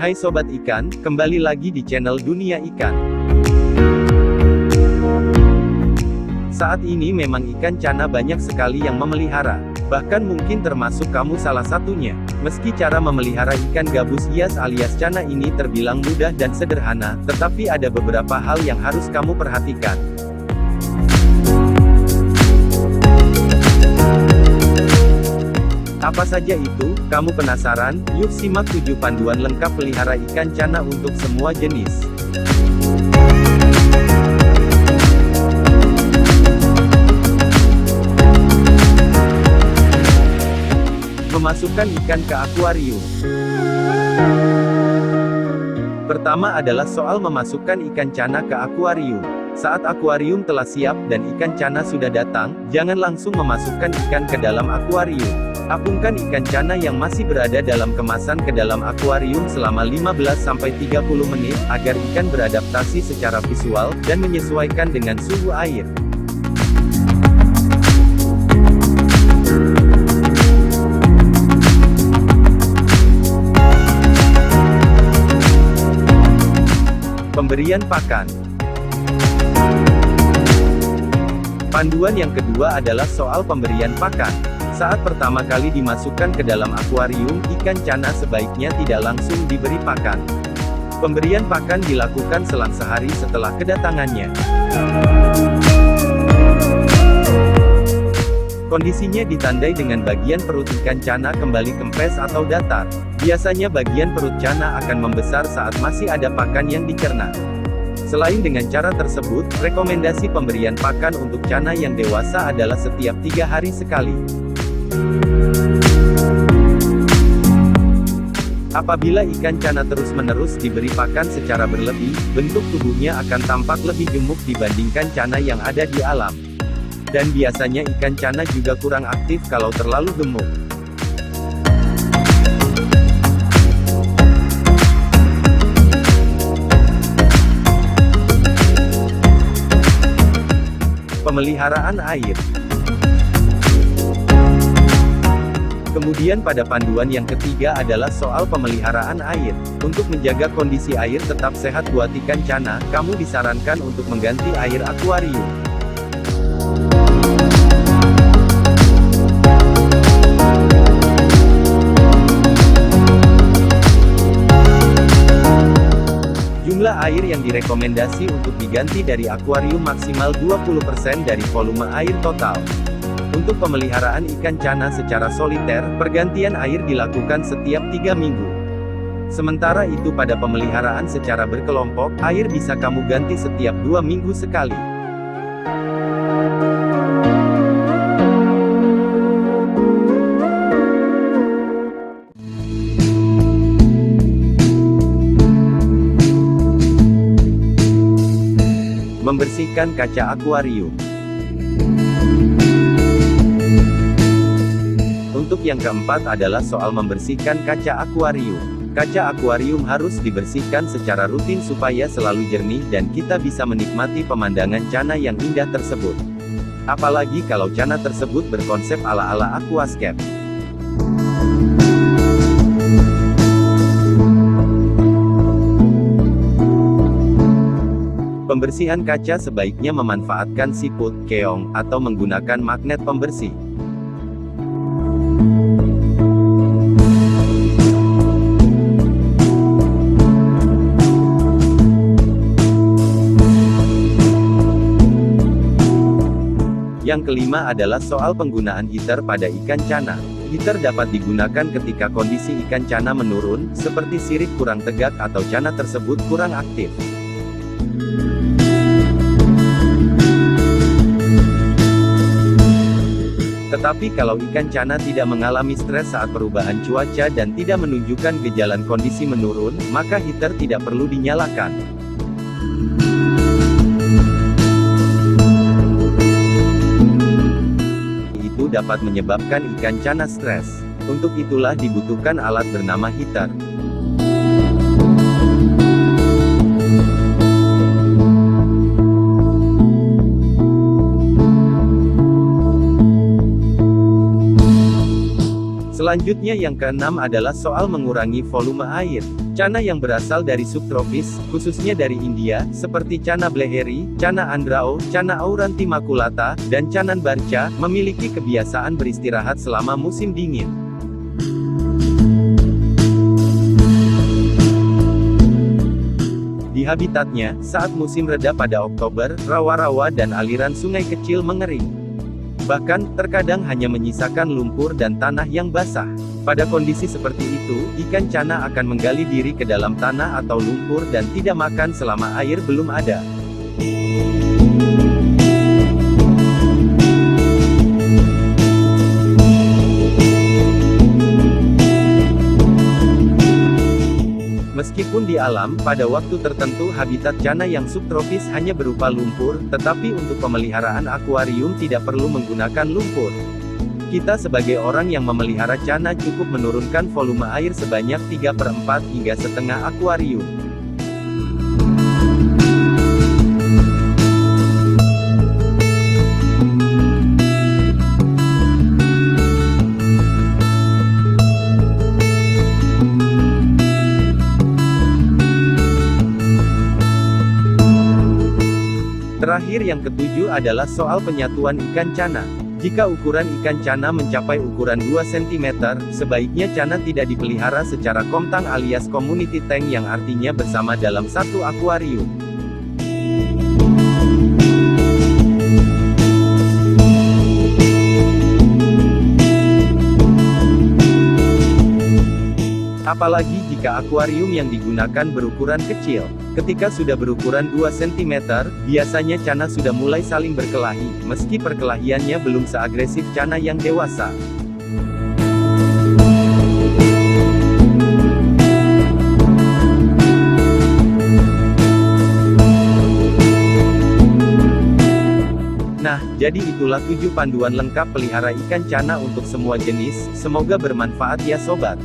Hai Sobat Ikan, kembali lagi di channel Dunia Ikan. Saat ini memang ikan cana banyak sekali yang memelihara. Bahkan mungkin termasuk kamu salah satunya. Meski cara memelihara ikan gabus hias alias cana ini terbilang mudah dan sederhana, tetapi ada beberapa hal yang harus kamu perhatikan. Apa saja itu? Kamu penasaran? Yuk simak 7 panduan lengkap pelihara ikan cana untuk semua jenis. Memasukkan ikan ke akuarium. Pertama adalah soal memasukkan ikan cana ke akuarium. Saat akuarium telah siap dan ikan cana sudah datang, jangan langsung memasukkan ikan ke dalam akuarium. Apungkan ikan cana yang masih berada dalam kemasan ke dalam akuarium selama 15-30 menit, agar ikan beradaptasi secara visual, dan menyesuaikan dengan suhu air. Pemberian pakan. Panduan yang kedua adalah soal pemberian pakan. Saat pertama kali dimasukkan ke dalam akuarium, ikan cana sebaiknya tidak langsung diberi pakan. Pemberian pakan dilakukan selang sehari setelah kedatangannya. Kondisinya ditandai dengan bagian perut ikan cana kembali kempes atau datar. Biasanya bagian perut cana akan membesar saat masih ada pakan yang dicerna. Selain dengan cara tersebut, rekomendasi pemberian pakan untuk cana yang dewasa adalah setiap 3 hari sekali. Apabila ikan cana terus-menerus diberi pakan secara berlebih, bentuk tubuhnya akan tampak lebih gemuk dibandingkan cana yang ada di alam. Dan biasanya ikan cana juga kurang aktif kalau terlalu gemuk. Pemeliharaan air. Kemudian pada panduan yang ketiga adalah soal pemeliharaan air. Untuk menjaga kondisi air tetap sehat buat ikan cana, kamu disarankan untuk mengganti air akuarium. Jumlah air yang direkomendasi untuk diganti dari akuarium maksimal 20% dari volume air total. Untuk pemeliharaan ikan cana secara soliter, pergantian air dilakukan setiap 3 minggu. Sementara itu pada pemeliharaan secara berkelompok, air bisa kamu ganti setiap 2 minggu sekali. Membersihkan kaca akuarium. Untuk yang keempat adalah soal membersihkan kaca akuarium. Kaca akuarium harus dibersihkan secara rutin supaya selalu jernih dan kita bisa menikmati pemandangan cana yang indah tersebut. Apalagi kalau cana tersebut berkonsep ala-ala aquascape. Pembersihan kaca sebaiknya memanfaatkan siput, keong, atau menggunakan magnet pembersih. Yang kelima adalah soal penggunaan heater pada ikan cana. Heater dapat digunakan ketika kondisi ikan cana menurun, seperti sirip kurang tegak atau cana tersebut kurang aktif. Tetapi kalau ikan cana tidak mengalami stres saat perubahan cuaca dan tidak menunjukkan gejala kondisi menurun, maka heater tidak perlu dinyalakan. Itu dapat menyebabkan ikan cana stres. Untuk itulah dibutuhkan alat bernama heater. Selanjutnya yang keenam adalah soal mengurangi volume air. Cana yang berasal dari subtropis, khususnya dari India, seperti Cana bleheri, Cana andrao, Cana aurantimaculata, dan Canan barca, memiliki kebiasaan beristirahat selama musim dingin. Di habitatnya, saat musim reda pada Oktober, rawa-rawa dan aliran sungai kecil mengering. Bahkan, terkadang hanya menyisakan lumpur dan tanah yang basah. Pada kondisi seperti itu, ikan cana akan menggali diri ke dalam tanah atau lumpur dan tidak makan selama air belum ada. Meskipun di alam, pada waktu tertentu habitat cana yang subtropis hanya berupa lumpur, tetapi untuk pemeliharaan akuarium tidak perlu menggunakan lumpur. Kita sebagai orang yang memelihara cana cukup menurunkan volume air sebanyak 3/4 hingga setengah akuarium. Terakhir yang ketujuh adalah soal penyatuan ikan cana. Jika ukuran ikan cana mencapai ukuran 2 cm, sebaiknya cana tidak dipelihara secara komtang alias community tank yang artinya bersama dalam satu akuarium. Apalagi jika akuarium yang digunakan berukuran kecil. Ketika sudah berukuran 2 cm, biasanya cana sudah mulai saling berkelahi, meski perkelahiannya belum seagresif cana yang dewasa. Nah, jadi itulah 7 panduan lengkap pelihara ikan cana untuk semua jenis, semoga bermanfaat ya sobat.